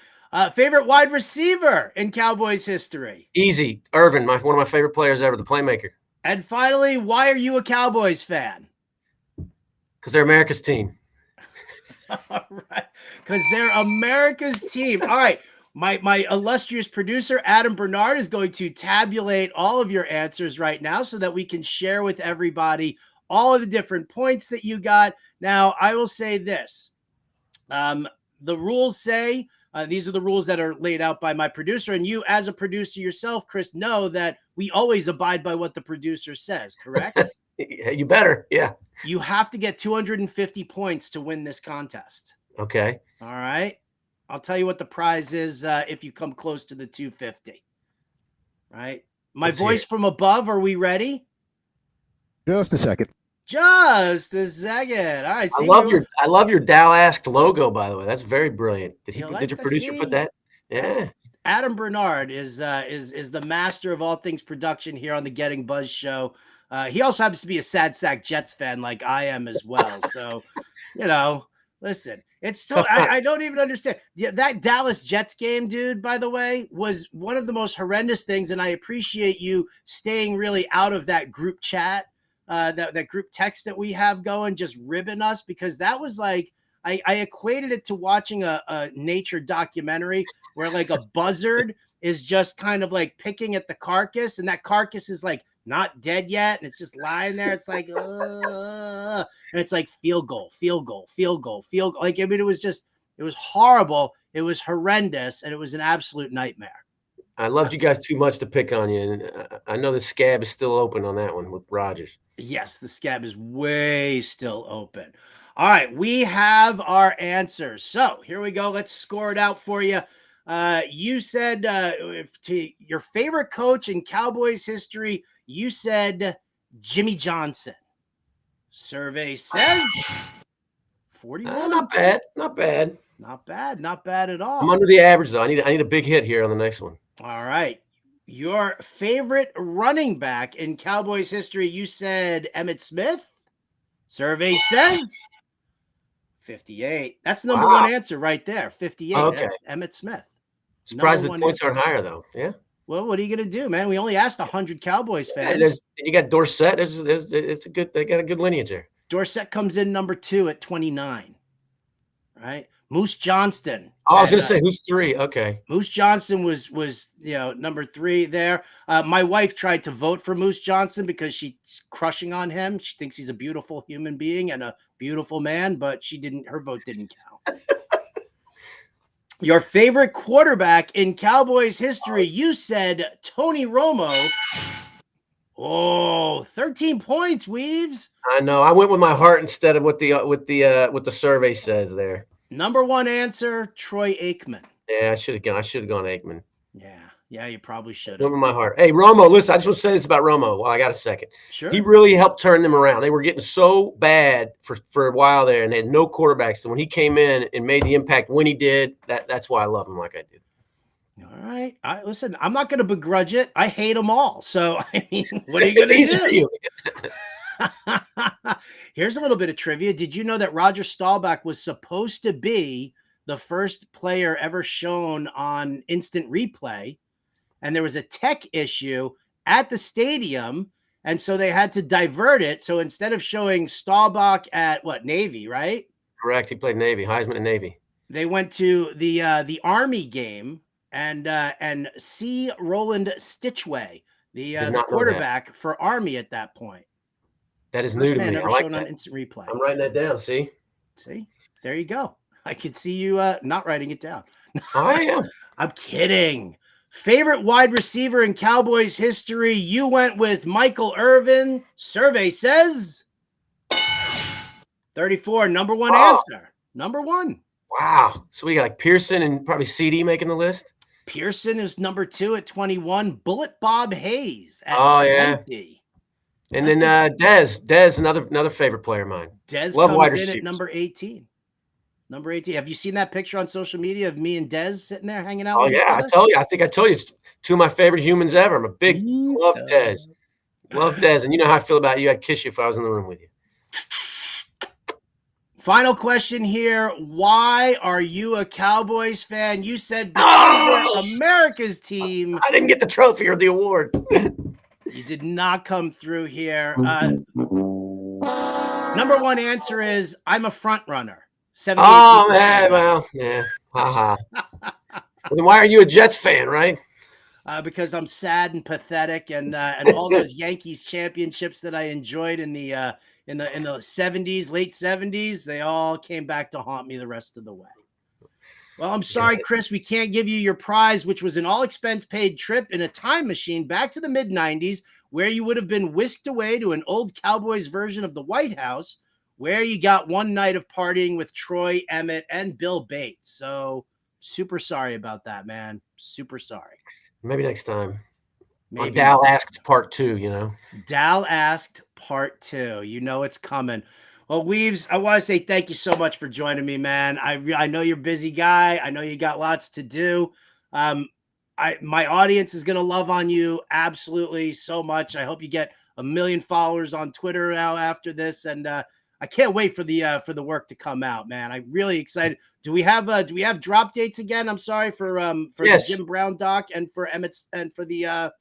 Favorite wide receiver in Cowboys history? Easy. Irvin, one of my favorite players ever, the playmaker. And finally, why are you a Cowboys fan? Because they're America's team. All right. Because they're America's team. All right. My illustrious producer, Adam Bernard, is going to tabulate all of your answers right now so that we can share with everybody all of the different points that you got. Now, I will say this. The rules say, these are the rules that are laid out by my producer, and you as a producer yourself, Chris, know that we always abide by what the producer says, correct? You better, yeah. You have to get 250 points to win this contest. Okay. All right. I'll tell you what the prize is if you come close to the 250. Right? My voice from above, are we ready? Just a second. Just a second. All right. I love your Dallasked logo, by the way. That's very brilliant. Did your producer put that? Yeah. Adam Bernard is the master of all things production here on the Getting Buzz show. He also happens to be a Sad Sack Jets fan like I am as well. So, listen, it's I don't even understand. Yeah, that Dallas Jets game, dude, by the way, was one of the most horrendous things. And I appreciate you staying really out of that group chat. That group text that we have going, just ribbing us, because that was like, I equated it to watching a nature documentary where like a buzzard is just kind of like picking at the carcass, and that carcass is like not dead yet, and it's just lying there. It's like, and it's like field goal. Like, I mean, it was horrible. It was horrendous, and it was an absolute nightmare. I loved you guys too much to pick on you, and I know the scab is still open on that one with Rodgers. Yes, the scab is way still open. All right, we have our answers. So here we go. Let's score it out for you. You said your favorite coach in Cowboys history, you said Jimmy Johnson. Survey says 41. Not bad. Not bad. Not bad. Not bad at all. I'm under the average, though. I need a big hit here on the next one. All right. Your favorite running back in Cowboys history, you said Emmitt Smith. Survey says 58. That's the number one answer right there. 58. Okay. Emmitt Smith. Surprised the points aren't higher, though. Yeah. Well, what are you going to do, man? We only asked 100 Cowboys fans. You got Dorsett. It's a good. They got a good lineage there. Dorsett comes in number 2 at 29. Right. Moose Johnston. Oh, I was going to say who's 3. Okay. Moose Johnston was number 3 there. My wife tried to vote for Moose Johnston because she's crushing on him. She thinks he's a beautiful human being and a beautiful man, but her vote didn't count. Your favorite quarterback in Cowboys history, you said Tony Romo. Oh, 13 points, Weaves. I know. I went with my heart instead of what the survey says there. Number 1 answer, Troy Aikman. Yeah, I should have gone Aikman. Yeah, you probably should have. Went with my heart. Hey, Romo, listen, I just want to say this about Romo while I got a second. Sure. He really helped turn them around. They were getting so bad for a while there, and they had no quarterbacks. And when he came in and made the impact when he did, that's why I love him like I did. All right. Listen, I'm not going to begrudge it. I hate them all. So, I mean, what are you going to do? For you. Here's a little bit of trivia. Did you know that Roger Staubach was supposed to be the first player ever shown on instant replay? And there was a tech issue at the stadium, and so they had to divert it. So instead of showing Staubach at Navy, right? Correct. He played Navy, Heisman and Navy. They went to the Army game, and C. Roland Stitchway, the quarterback for Army at that point. That is new to me. I like shown that. On instant replay. I'm writing that down. See, there you go. I could see you not writing it down. I am. I'm kidding. Favorite wide receiver in Cowboys history, you went with Michael Irvin. Survey says 34. Number 1 answer. Number 1. Wow. So we got like Pearson and probably CD making the list. Pearson is number 2 at 21. Bullet Bob Hayes at 20. And then Dez, another favorite player of mine. Dez Love wide comes in receivers. at number 18. Number 18. Have you seen that picture on social media of me and Dez sitting there hanging out? Oh, yeah. I think I told you. It's 2 of my favorite humans ever. I'm a big love Dez. Love Dez. And you know how I feel about you. I'd kiss you if I was in the room with you. Final question here. Why are you a Cowboys fan? You said because you're America's team. I didn't get the trophy or the award. You did not come through here. Number 1 answer is I'm a front runner. Oh, man. Well, yeah. Haha. Well, then why are you a Jets fan, right? Because I'm sad and pathetic, and all those Yankees championships that I enjoyed in the 70s, late 70s, they all came back to haunt me the rest of the way. Well, I'm sorry, Chris, we can't give you your prize, which was an all-expense-paid trip in a time machine back to the mid-90s, where you would have been whisked away to an old Cowboys version of the White House, where you got one night of partying with Troy, Emmett, and Bill Bates. So super sorry about that, man. Super sorry. Maybe next time. Maybe Dallasked part 2, you know. Dallasked part 2. You know it's coming. Well, Weaves, I want to say thank you so much for joining me, man. I know you're a busy guy. I know you got lots to do. My audience is going to love on you absolutely so much. I hope you get 1 million followers on Twitter now after this, and I can't wait for the work to come out, man. I'm really excited. Do we have drop dates again? I'm sorry for yes. the Jim Brown doc and for Emmett's and for the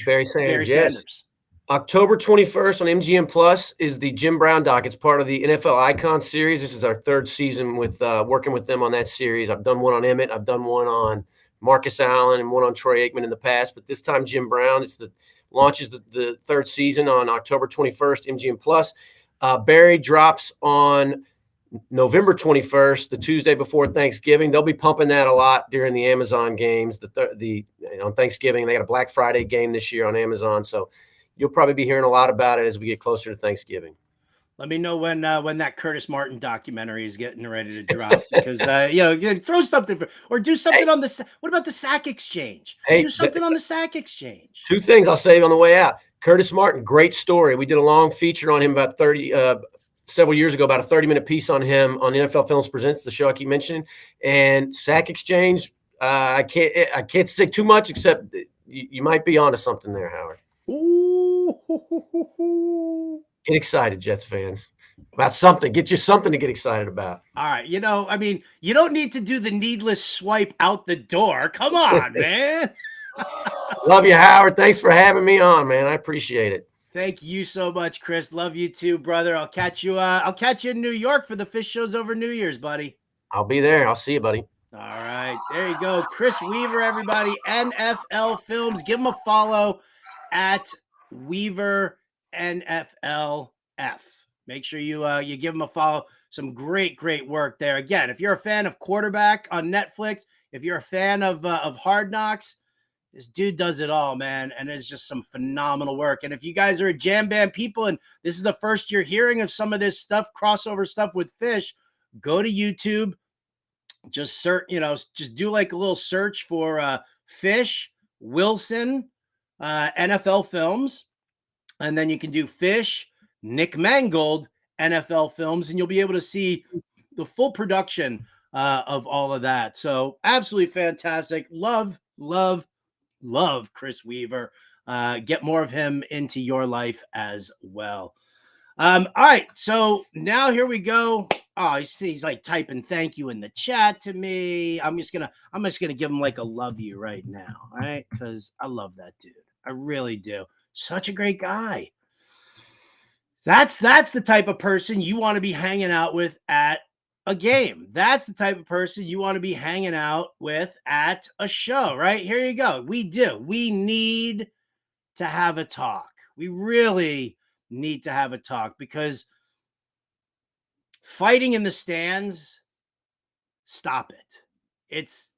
Barry Sanders. Barry Yes. Sanders. October 21st on MGM Plus is the Jim Brown doc. It's part of the NFL Icon series. This is our 3rd season with working with them on that series. I've done one on Emmett. I've done one on Marcus Allen and one on Troy Aikman in the past. But this time, Jim Brown. Launches the 3rd season on October 21st, MGM Plus. Barry drops on November 21st, the Tuesday before Thanksgiving. They'll be pumping that a lot during the Amazon games. On Thanksgiving, they got a Black Friday game this year on Amazon, so you'll probably be hearing a lot about it as we get closer to Thanksgiving. Let me know when that Curtis Martin documentary is getting ready to drop, because throw something or do something on the. What about the Sack Exchange? Do something on the Sack Exchange. 2 things I'll say on the way out. Curtis Martin, great story. We did a long feature on him about several years ago, about a 30-minute piece on him on NFL Films Presents, the show I keep mentioning. And Sack Exchange, I can't say too much, except you might be onto something there, Howard. Ooh. Get excited, Jets fans, about something. Get you something to get excited about. All right. You don't need to do the needless swipe out the door. Come on, man. Love you, Howard. Thanks for having me on, man. I appreciate it. Thank you so much, Chris. Love you too, brother. I'll catch you in New York for the Phish shows over New Year's, buddy. I'll be there. I'll see you, buddy. All right. There you go. Chris Weaver, everybody. NFL Films. Give him a follow at Weaver NFLF. Make sure you give him a follow. Some great work there. Again, if you're a fan of Quarterback on Netflix, if you're a fan of Hard Knocks, this dude does it all, man, and it's just some phenomenal work. And if you guys are a jam band people and this is the first you're hearing of some of this stuff, crossover stuff with Phish, go to YouTube. Just search, just do like a little search for Phish Wilson NFL Films, and then you can do Phish Nick Mangold NFL Films, and you'll be able to see the full production of all of that. So absolutely fantastic. Love Chris Weaver. Get more of him into your life as well. All right, so now here we go. Oh, he's like typing thank you in the chat to me. I'm just gonna give him like a love you right now, all right? Because I love that dude. I really do. Such a great guy. That's the type of person you want to be hanging out with at a game. That's the type of person you want to be hanging out with at a show, right? Here you go. We need to have a talk. We really need to have a talk, because fighting in the stands, stop it. It's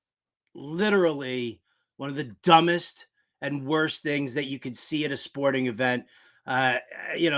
literally one of the dumbest and worst things that you could see at a sporting event.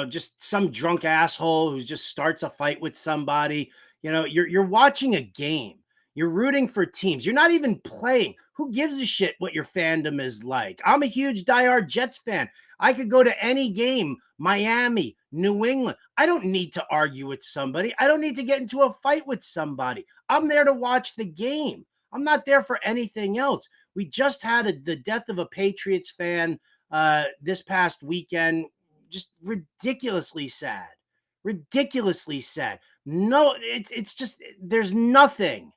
Just some drunk asshole who just starts a fight with somebody. You're watching a game. You're rooting for teams. You're not even playing. Who gives a shit what your fandom is like? I'm a huge diehard Jets fan. I could go to any game, Miami, New England. I don't need to argue with somebody. I don't need to get into a fight with somebody. I'm there to watch the game. I'm not there for anything else. We just had the death of a Patriots fan this past weekend. Just ridiculously sad. Ridiculously sad. No, it's just, there's nothing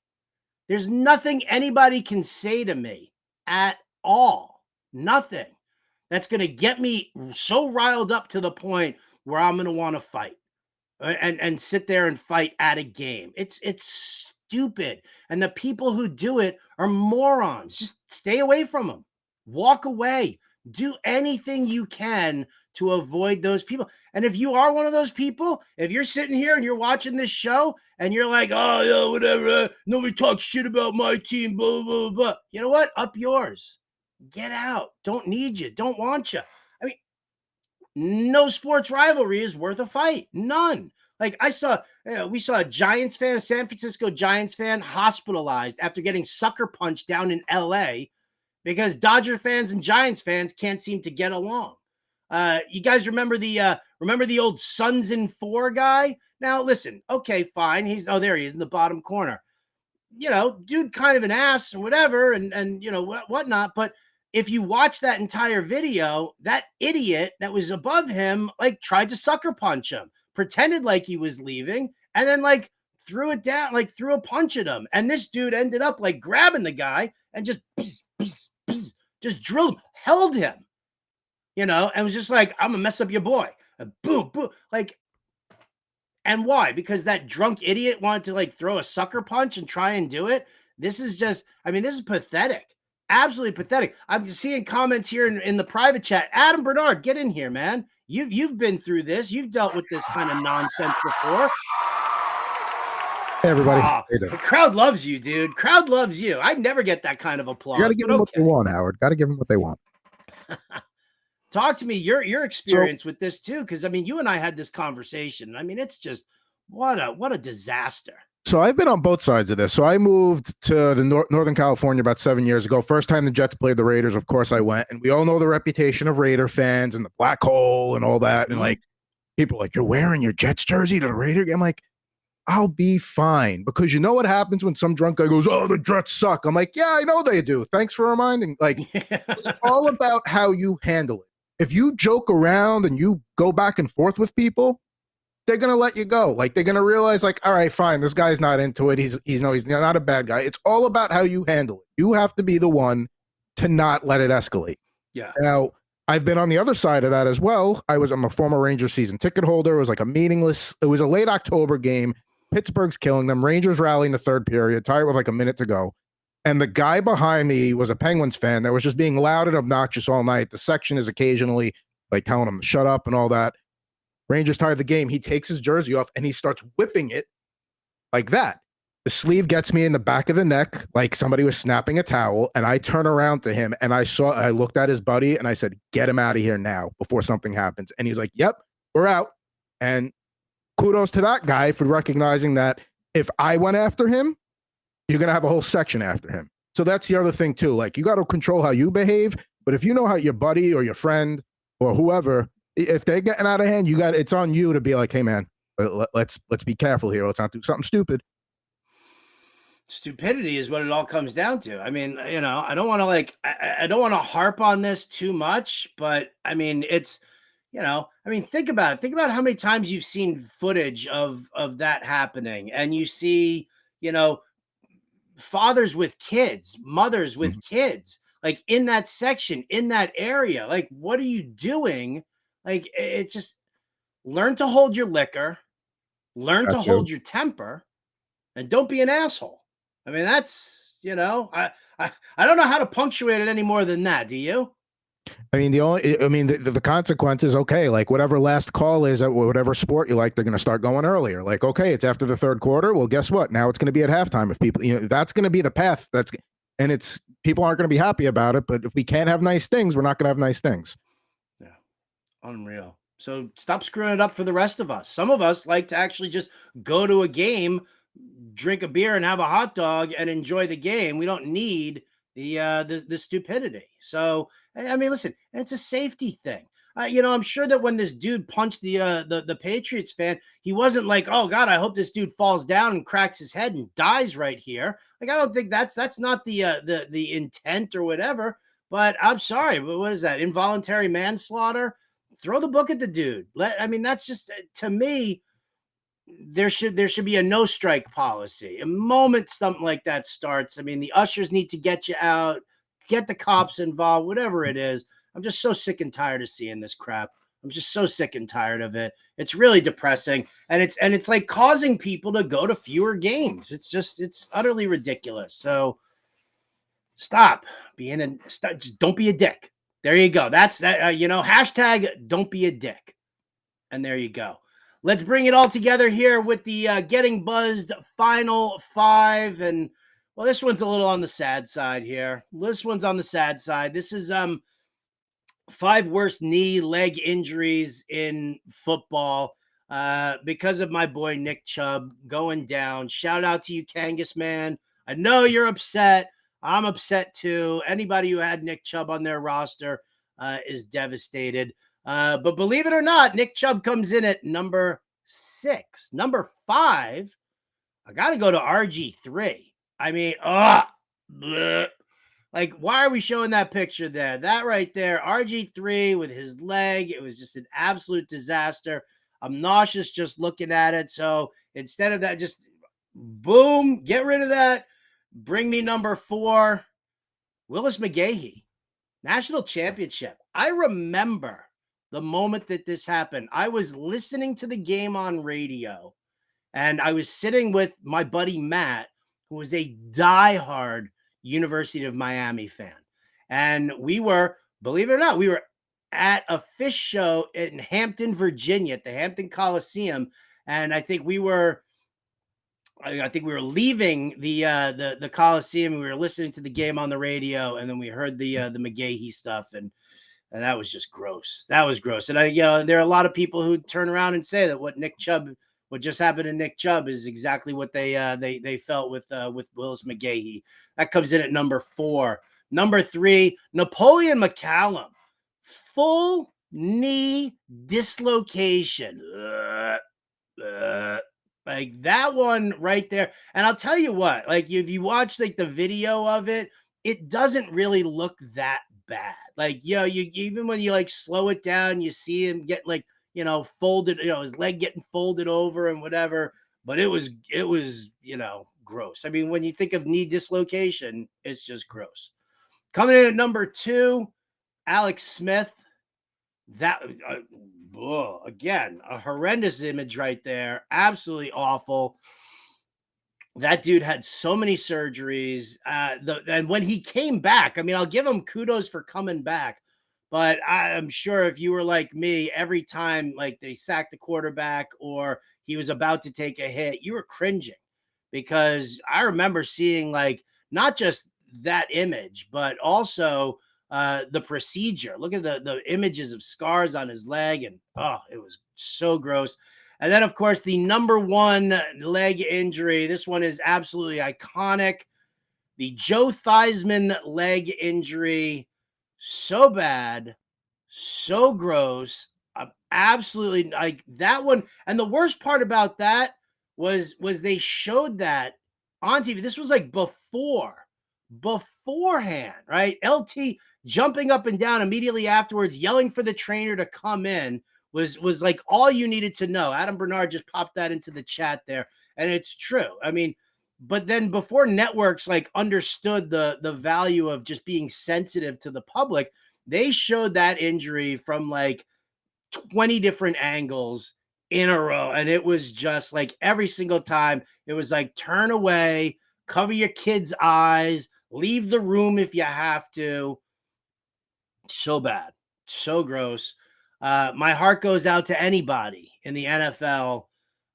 anybody can say to me at all. Nothing that's going to get me so riled up to the point where I'm going to want to fight and sit there and fight at a game. It's stupid. And the people who do it are morons. Just stay away from them. Walk away. Do anything you can to avoid those people. And if you are one of those people, if you're sitting here and you're watching this show and you're like, oh, yeah, whatever, nobody talks shit about my team, blah, blah, blah. You know what? Up yours. Get out. Don't need you. Don't want you. I mean, no sports rivalry is worth a fight. None. Like we saw a Giants fan, a San Francisco Giants fan, hospitalized after getting sucker punched down in LA because Dodger fans and Giants fans can't seem to get along. You guys remember the old Suns in 4 guy? Now listen, okay, fine. There he is in the bottom corner. Dude, kind of an ass or whatever, and whatnot. But if you watch that entire video, that idiot that was above him tried to sucker punch him, pretended like he was leaving, and then threw it down, threw a punch at him. And this dude ended up grabbing the guy and just drilled him, held him. And was just like, I'm gonna mess up your boy. And boom, boom. And why? Because that drunk idiot wanted to throw a sucker punch and try and do it. This is just, this is pathetic. Absolutely pathetic. I'm seeing comments here in the private chat. Adam Bernard, get in here, man. You've been through this. You've dealt with this kind of nonsense before. Hey, everybody. Ah, Hey there. the crowd loves you, dude. Crowd loves you. I never get that kind of applause. You got to give but them what they okay. want, Howard. Got to give them what they want. Talk to me your experience with this too, because I mean, you and I had this conversation. I mean, it's just what a disaster. So I've been on both sides of this. So I moved to the Northern California about 7 years ago. First time the Jets played the Raiders, of course I went. And we all know the reputation of Raider fans and the black hole and all that. And like people are like, you're wearing your Jets jersey to the Raider game. I'm like, I'll be fine. Because you know what happens when some drunk guy goes, oh, the Jets suck. I'm like, yeah, I know they do. Thanks for reminding. Like, it's all about how you handle it. If you joke around and you go back and forth with people, they're going to let you go. Like, they're going to realize, like, all right, fine, this guy's not into it. He's not a bad guy. It's all about how you handle it. You have to be the one to not let it escalate. Yeah. Now, I've been on the other side of that as well. I'm a former Rangers season ticket holder. It was like it was a late October game. Pittsburgh's killing them. Rangers rally in the third period, tied with like a minute to go. And the guy behind me was a Penguins fan that was just being loud and obnoxious all night. The section is occasionally like telling him to shut up and all that. Rangers tied the game. He takes his jersey off and he starts whipping it like that. The sleeve gets me in the back of the neck like somebody was snapping a towel. And I turn around to him and I looked at his buddy and I said, get him out of here now before something happens. And he's like, yep, we're out. And kudos to that guy for recognizing that if I went after him, you're going to have a whole section after him. So that's the other thing too. Like, you got to control how you behave. But if you know how your buddy or your friend or whoever, if they're getting out of hand, it's on you to be like, hey man, let's be careful here. Let's not do something stupid. Stupidity is what it all comes down to. I mean, you know, I don't want to I don't want to harp on this too much, but I mean, it's, you know, I mean, think about it. Think about how many times you've seen footage of that happening, and you see, you know, fathers with kids, mothers with kids, like in that section, in that area. Like, what are you doing? Like, it just learn to hold your liquor, learn to hold your temper, and don't be an asshole. I mean, that's, you know, I don't know how to punctuate it any more than that. Do you? I mean, the consequences, okay, like whatever last call is at whatever sport you like, they're going to start going earlier. Like, okay, it's after the third quarter. Well, guess what? Now it's going to be at halftime. If people, you know, that's going to be the path. People aren't going to be happy about it. But if we can't have nice things, we're not going to have nice things. Yeah. Unreal. So stop screwing it up for the rest of us. Some of us like to actually just go to a game, drink a beer and have a hot dog and enjoy the game. We don't need the stupidity. So, I mean, listen, and it's a safety thing. You know, I'm sure that when this dude punched the Patriots fan, he wasn't like, oh God, I hope this dude falls down and cracks his head and dies right here. Like, I don't think that's not the intent or whatever. But I'm sorry, but what is that? Involuntary manslaughter? Throw the book at the dude. I mean, that's just, to me, there should be a no strike policy. A moment something like that starts, I mean, the ushers need to get you out, get the cops involved, whatever it is. I'm just so sick and tired of seeing this crap. I'm just so sick and tired of it. It's really depressing, and it's like causing people to go to fewer games. It's utterly ridiculous. So stop. Just don't be a dick. There you go. That's that. You know, hashtag don't be a dick. And there you go. Let's bring it all together here with the Getting Buzzed Final Five. And, well, this one's a little on the sad side here. This one's on the sad side. This is 5 worst knee, leg injuries in football because of my boy Nick Chubb going down. Shout out to you, Kangas, man. I know you're upset. I'm upset too. Anybody who had Nick Chubb on their roster is devastated. But believe it or not, Nick Chubb comes in at number 6. Number 5, I got to go to RG3. I mean, like, why are we showing that picture there? That right there, RG3 with his leg. It was just an absolute disaster. I'm nauseous just looking at it. So instead of that, just boom, get rid of that. Bring me number 4, Willis McGahee, national championship. I remember the moment that this happened. I was listening to the game on radio, and I was sitting with my buddy Matt, who was a diehard University of Miami fan. And we were, believe it or not, we were at a Phish show in Hampton, Virginia, at the Hampton Coliseum. And I think we were I think we were leaving the Coliseum. We were listening to the game on the radio, and then we heard the McGahee stuff, and that was just gross. That was gross. And there are a lot of people who turn around and say that what just happened to Nick Chubb is exactly what they felt with Willis McGahee. That comes in at number 4. Number 3, Napoleon McCallum, full knee dislocation. Like that one right there. And I'll tell you what, like if you watch like the video of it, it doesn't really look that bad. Like, you even when you like slow it down, you see him get like, folded, his leg getting folded over and whatever. But it was, gross. I mean, when you think of knee dislocation, it's just gross. Coming in at number 2, Alex Smith. That again, a horrendous image right there. Absolutely awful. That dude had so many surgeries. And when he came back, I mean, I'll give him kudos for coming back. But I'm sure if you were like me, every time like they sacked the quarterback or he was about to take a hit, you were cringing, because I remember seeing like not just that image, but also the procedure. Look at the images of scars on his leg, and it was so gross. And then, of course, the number 1 leg injury. This one is absolutely iconic. The Joe Theismann leg injury. So bad, so gross. Absolutely like that one. And the worst part about that was they showed that on TV. This was like beforehand, right? LT jumping up and down immediately afterwards, yelling for the trainer to come in was like all you needed to know. Adam Bernard just popped that into the chat there, and it's true. I mean, but then before networks like understood the value of just being sensitive to the public, they showed that injury from like 20 different angles in a row, and it was just like every single time it was like turn away, cover your kids' eyes, leave the room if you have to. So bad, so gross. My heart goes out to anybody in the NFL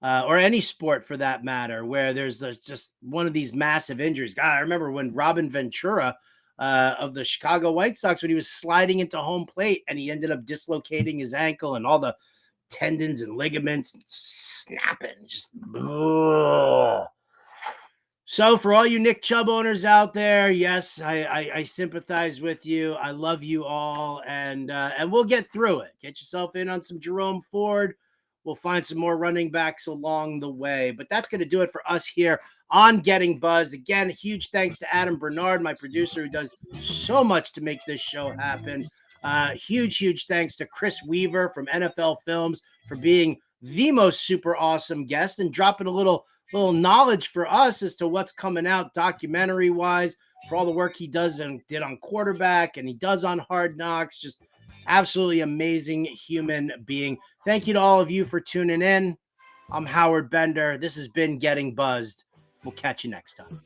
or any sport for that matter, where there's just one of these massive injuries. God, I remember when Robin Ventura of the Chicago White Sox, when he was sliding into home plate and he ended up dislocating his ankle and all the tendons and ligaments snapping. Just So for all you Nick Chubb owners out there, yes, I sympathize with you. I love you all, and we'll get through it. Get yourself in on some Jerome Ford. We'll find some more running backs along the way. But that's going to do it for us here on Getting Buzzed. Again, huge thanks to Adam Bernard, my producer, who does so much to make this show happen. Huge thanks to Chris Weaver from NFL Films for being the most super awesome guest and dropping a little knowledge for us as to what's coming out documentary wise, for all the work he does and did on quarterback and he does on Hard Knocks. Just absolutely amazing human being. Thank you to all of you for tuning in. I'm Howard Bender. This has been Getting Buzzed. We'll catch you next time.